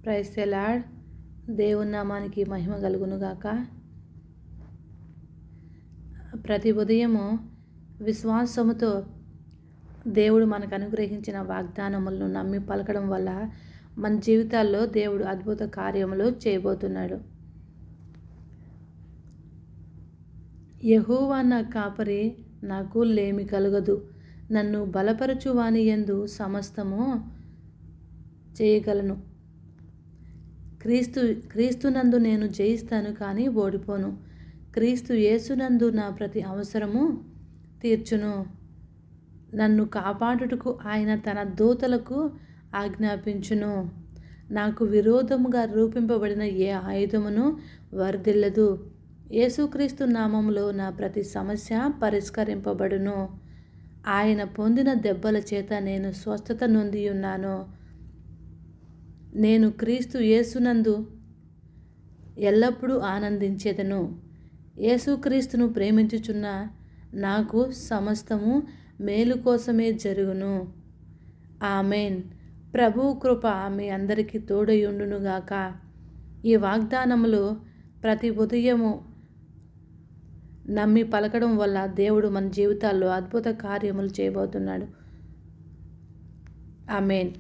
Praise the lord. దేవుని నామానికి మహిమ కలుగునుగాక. ప్రతి ఉదయము విశ్వాసముతో దేవుడు మనకు అనుగ్రహించిన వాగ్దానములను నమ్మి పలకడం వల్ల మన జీవితాల్లో దేవుడు అద్భుత కార్యములు చేయబోతున్నాడు. యెహోవా నా కాపరి, నాకు లేమి కలుగదు. నన్ను బలపరచు వాని యందు సమస్తము చేయగలను. క్రీస్తునందు నేను జయిస్తాను, కానీ ఓడిపోను. క్రీస్తు యేసునందు నా ప్రతి అవసరము తీర్చును. నన్ను కాపాడుటకు ఆయన తన దూతలకు ఆజ్ఞాపించును. నాకు విరోధముగా రూపింపబడిన ఏ ఆయుధమును వర్ధిల్లదు. యేసుక్రీస్తు నామములో నా ప్రతి సమస్య పరిష్కరింపబడును. ఆయన పొందిన దెబ్బల చేత నేను స్వస్థత నొంది ఉన్నాను. నేను క్రీస్తు యేసునందు ఎల్లప్పుడూ ఆనందించేదను. యేసుక్రీస్తును ప్రేమించుచున్న నాకు సమస్తము మేలు కోసమే జరుగును. ఆమేన్. ప్రభువు కృప మీ అందరికీ తోడయుండునుగాక. ఈ వాగ్దానములో ప్రతి ఉదయము నమ్మి పలకడం వల్ల దేవుడు మన జీవితాల్లో అద్భుత కార్యములు చేయబోతున్నాడు. ఆమేన్.